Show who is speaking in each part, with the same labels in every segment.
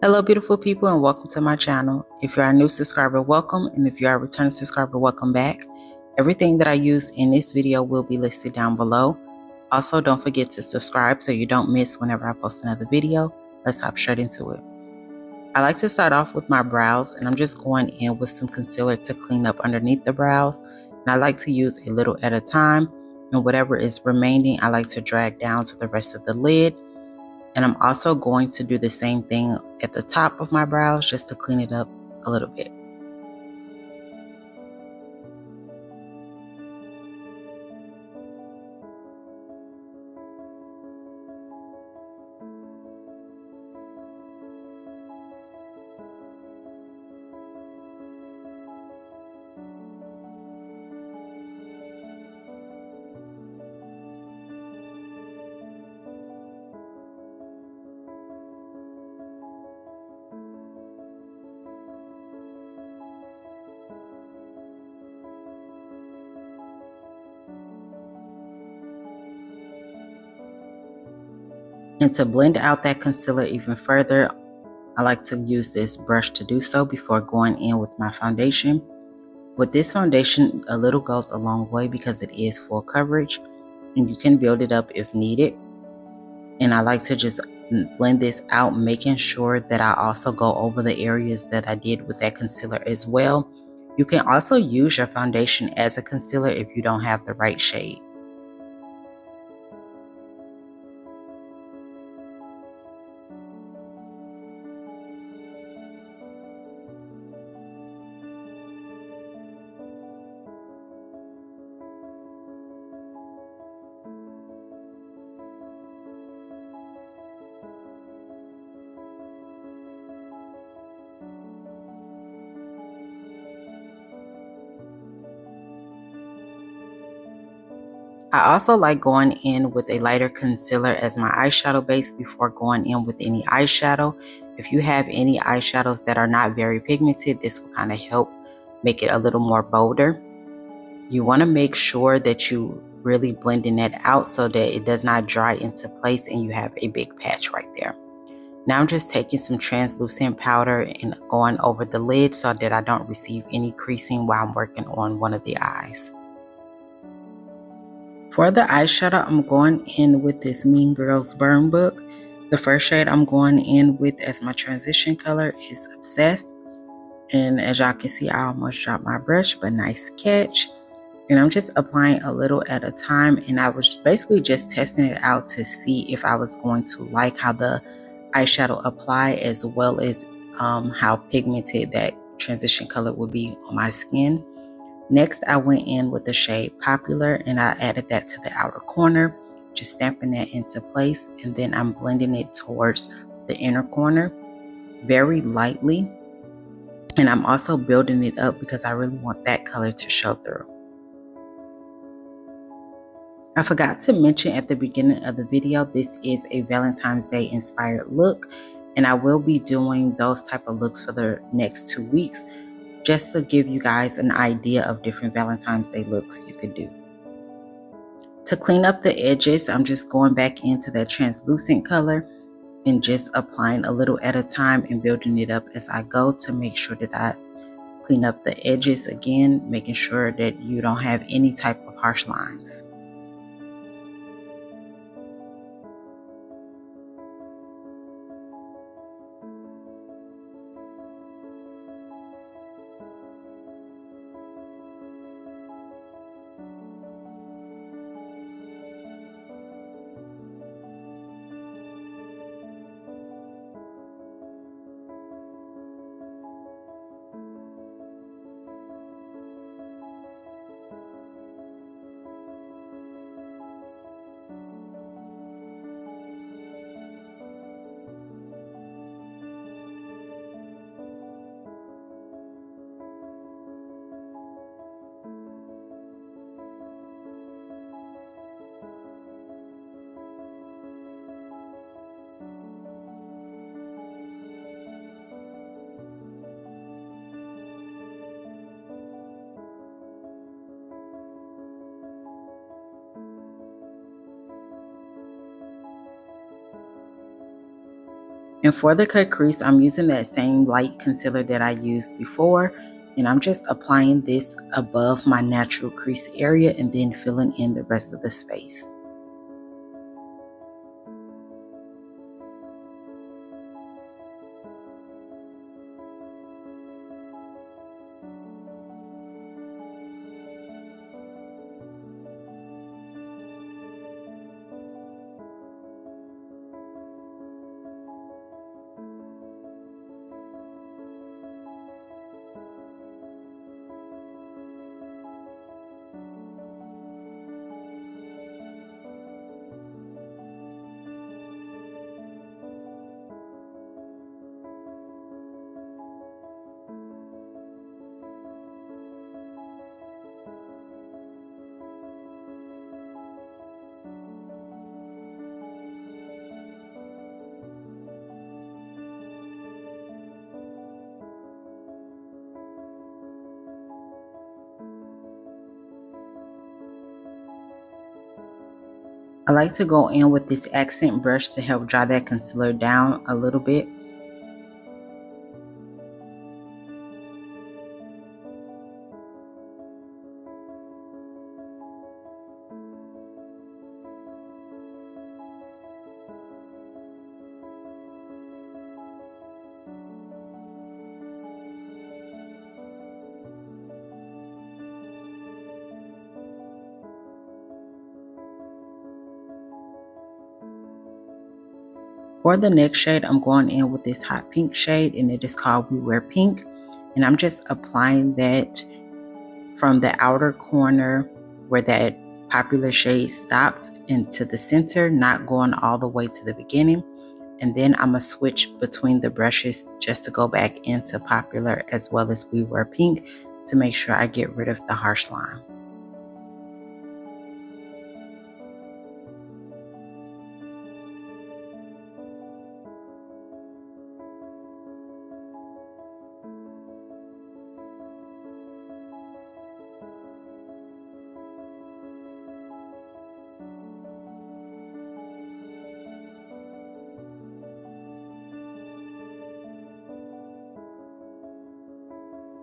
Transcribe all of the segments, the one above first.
Speaker 1: Hello beautiful people and welcome to my channel. If you are a new subscriber, welcome, and if you are a returning subscriber, welcome back. Everything that I use in this video will be listed down below. Also, don't forget to subscribe so you don't miss whenever I post another video. Let's hop straight into it. I like to start off with my brows, and I'm just going in with some concealer to clean up underneath the brows. And I like to use a little at a time, and whatever is remaining I like to drag down to the rest of the lid. And I'm also going to do the same thing at the top of my brows just to clean it up a little bit. And to blend out that concealer even further, I like to use this brush to do so before going in with my foundation. With this foundation, a little goes a long way because it is full coverage and you can build it up if needed. And I like to just blend this out, making sure that I also go over the areas that I did with that concealer as well. You can also use your foundation as a concealer if you don't have the right shade. I also like going in with a lighter concealer as my eyeshadow base before going in with any eyeshadow. If you have any eyeshadows that are not very pigmented, this will kind of help make it a little more bolder. You want to make sure that you really blending that out so that it does not dry into place and you have a big patch right there. Now I'm just taking some translucent powder and going over the lid so that I don't receive any creasing while I'm working on one of the eyes. For the eyeshadow, I'm going in with this Mean Girls Burn Book. The first shade I'm going in with as my transition color is Obsessed. And as y'all can see, I almost dropped my brush, but nice catch. And I'm just applying a little at a time. And I was basically just testing it out to see if I was going to like how the eyeshadow apply as well as how pigmented that transition color would be on my skin. Next, I went in with the shade Popular and I added that to the outer corner, just stamping that into place, and then I'm blending it towards the inner corner very lightly. And I'm also building it up because I really want that color to show through. I forgot to mention at the beginning of the video, this is a Valentine's Day inspired look, and I will be doing those type of looks for the next 2 weeks, just to give you guys an idea of different Valentine's Day looks you could do. To clean up the edges, I'm just going back into that translucent color and just applying a little at a time and building it up as I go to make sure that I clean up the edges again, making sure that you don't have any type of harsh lines. And for the cut crease, I'm using that same light concealer that I used before. And I'm just applying this above my natural crease area and then filling in the rest of the space. I like to go in with this accent brush to help dry that concealer down a little bit. For the next shade, I'm going in with this hot pink shade, and it is called We Wear Pink. And I'm just applying that from the outer corner where that popular shade stops into the center, not going all the way to the beginning. And then I'm going to switch between the brushes just to go back into popular as well as We Wear Pink to make sure I get rid of the harsh line.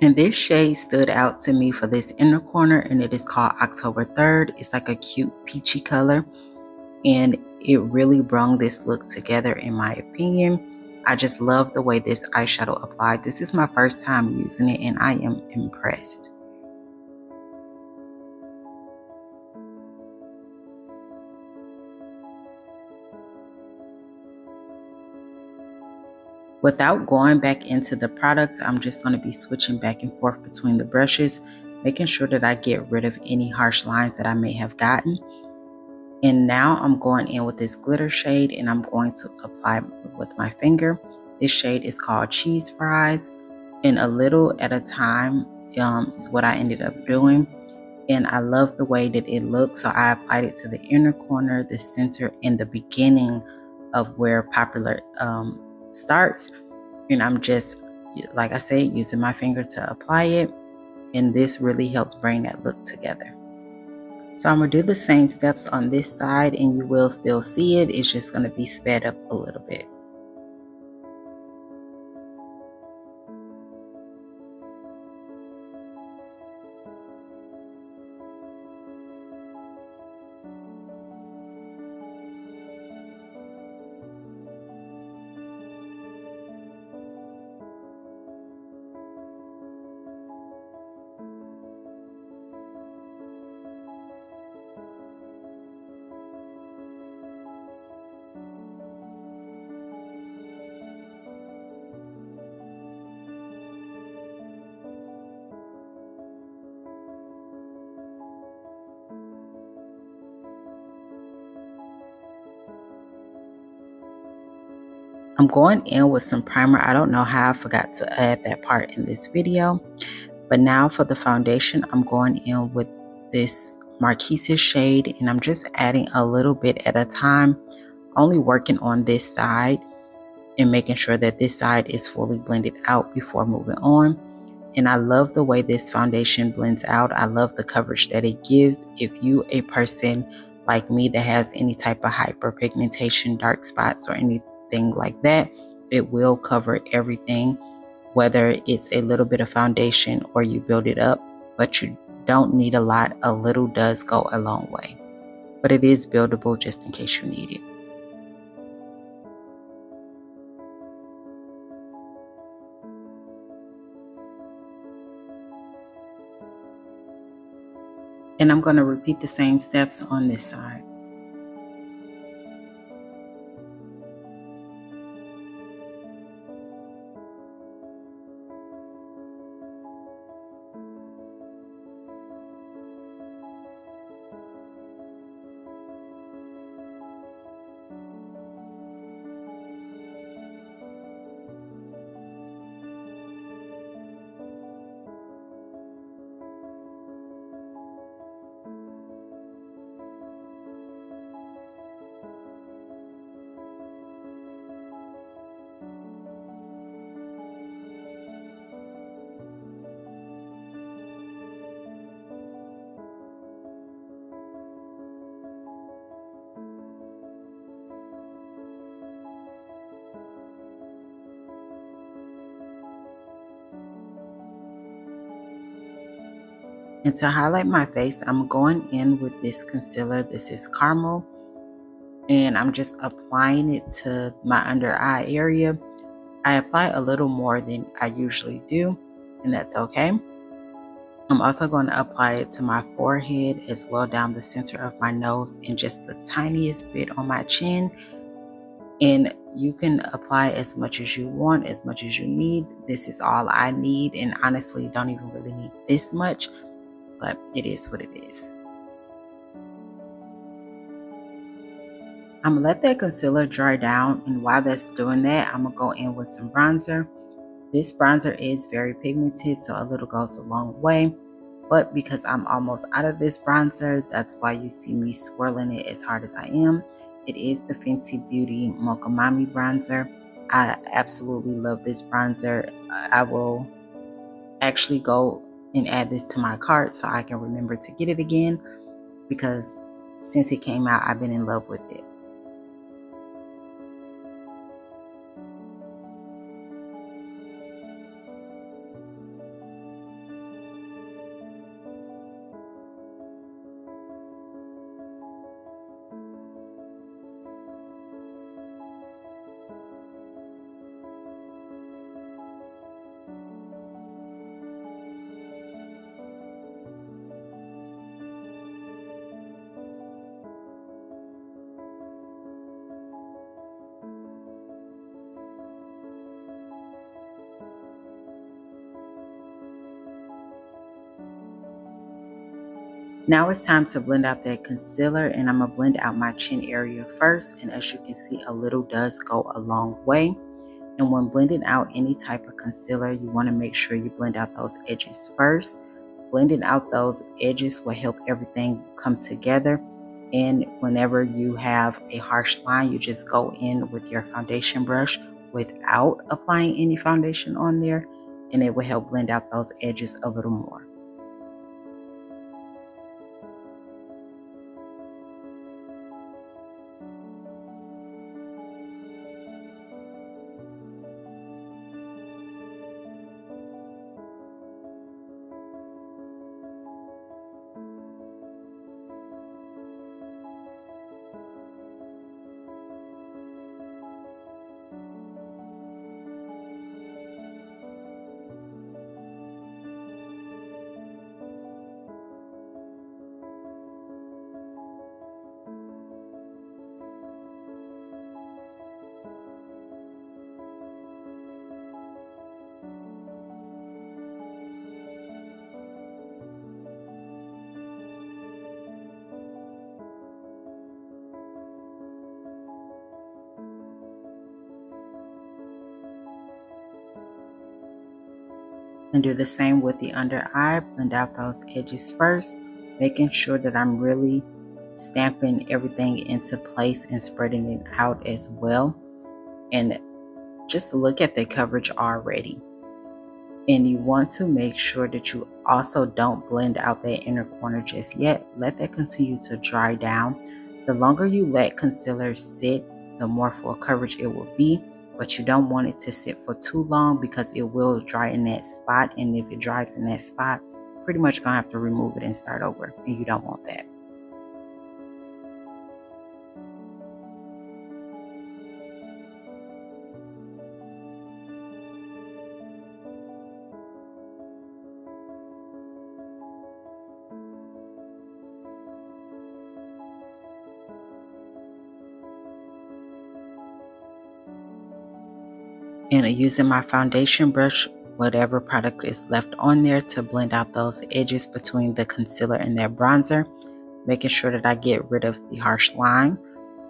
Speaker 1: And this shade stood out to me for this inner corner, and it is called October 3rd. It's like a cute peachy color, and it really brought this look together in my opinion. I just love the way this eyeshadow applied. This is my first time using it, and I am impressed. Without going back into the product, I'm just going to be switching back and forth between the brushes, making sure that I get rid of any harsh lines that I may have gotten. And now I'm going in with this glitter shade, and I'm going to apply with my finger. This shade is called Cheese Fries, and a little at a time is what I ended up doing. And I love the way that it looks, so I applied it to the inner corner, the center, and the beginning of where popular starts. And I'm just, like I said, using my finger to apply it, and this really helps bring that look together. So I'm going to do the same steps on this side, and you will still see it. It's just going to be sped up a little bit. I'm going in with some primer. I don't know how I forgot to add that part in this video. But now for the foundation, I'm going in with this Marquise shade, and I'm just adding a little bit at a time, only working on this side and making sure that this side is fully blended out before moving on. And I love the way this foundation blends out. I love the coverage that it gives. If you a person like me that has any type of hyperpigmentation, dark spots, or anything like that, It will cover everything, whether it's a little bit of foundation or you build it up, but you don't need a lot. A little does go a long way, but it is buildable just in case you need it. And I'm going to repeat the same steps on this side. And to highlight my face, I'm going in with this concealer. This is Caramel. And I'm just applying it to my under eye area. I apply a little more than I usually do, and that's okay. I'm also going to apply it to my forehead as well, down the center of my nose, and just the tiniest bit on my chin. And you can apply as much as you want, as much as you need. This is all I need, and honestly don't even really need this much, but it is what it is. I'm gonna let that concealer dry down, and while that's doing that, I'm gonna go in with some bronzer. This bronzer is very pigmented, so a little goes a long way, but because I'm almost out of this bronzer, that's why you see me swirling it as hard as I am. It is the Fenty Beauty Mocha Mami bronzer. I absolutely love this bronzer. I will actually go and add this to my cart so I can remember to get it again, because since it came out, I've been in love with it. Now it's time to blend out that concealer, and I'm going to blend out my chin area first. And as you can see, a little does go a long way. And when blending out any type of concealer, you want to make sure you blend out those edges first. Blending out those edges will help everything come together. And whenever you have a harsh line, you just go in with your foundation brush without applying any foundation on there, and it will help blend out those edges a little more. And do the same with the under eye. Blend out those edges first, making sure that I'm really stamping everything into place and spreading it out as well. And just look at the coverage already. And you want to make sure that you also don't blend out that inner corner just yet. Let that continue to dry down. The longer you let concealer sit, the more full coverage it will be. but you don't want it to sit for too long because it will dry in that spot. And if it dries in that spot, pretty much gonna have to remove it and start over, and you don't want that. And using my foundation brush, whatever product is left on there, to blend out those edges between the concealer and that bronzer, making sure that I get rid of the harsh line.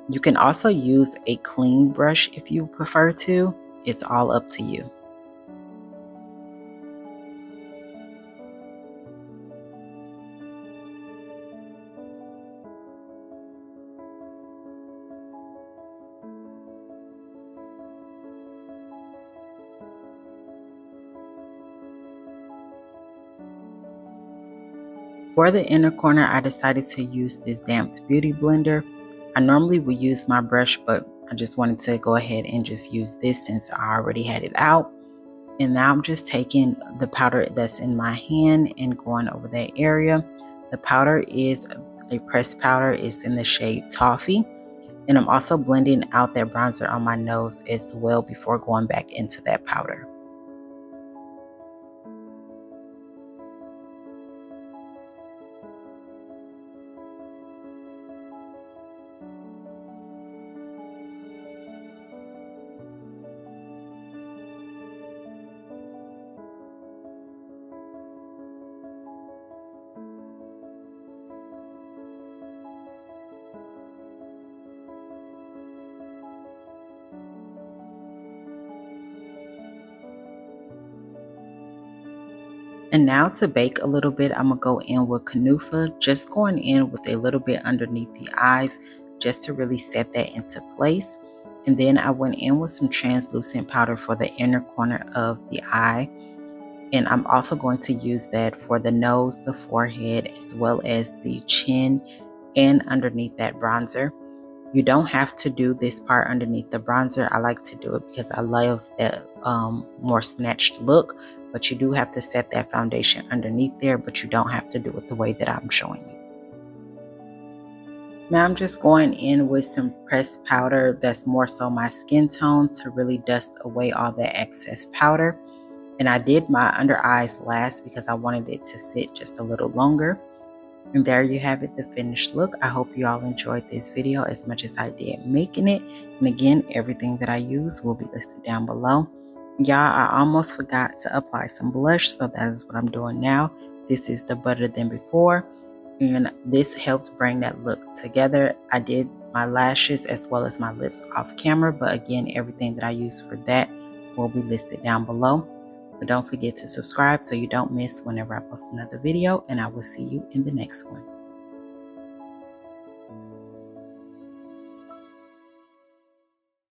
Speaker 1: You can also use a clean brush if you prefer to. It's all up to you. For the inner corner, I decided to use this Damped Beauty Blender. I normally would use my brush, but I just wanted to go ahead and just use this since I already had it out. And now I'm just taking the powder that's in my hand and going over that area. The powder is a pressed powder. It's in the shade Toffee. And I'm also blending out that bronzer on my nose as well before going back into that powder. And now to bake a little bit, I'm going to go in with Kanufa, just going in with a little bit underneath the eyes, just to really set that into place. And then I went in with some translucent powder for the inner corner of the eye. And I'm also going to use that for the nose, the forehead, as well as the chin and underneath that bronzer. You don't have to do this part underneath the bronzer. I like to do it because I love that more snatched look, but you do have to set that foundation underneath there, but you don't have to do it the way that I'm showing you. Now I'm just going in with some pressed powder that's more so my skin tone to really dust away all that excess powder. And I did my under eyes last because I wanted it to sit just a little longer. And there you have it, the finished look. I hope you all enjoyed this video as much as I did making it. And again, everything that I use will be listed down below. Y'all, I almost forgot to apply some blush, so that is what I'm doing now. This is the Better Than Before, and this helps bring that look together. I did my lashes as well as my lips off camera, but again, everything that I use for that will be listed down below. So don't forget to subscribe so you don't miss whenever I post another video, and I will see you in the next one.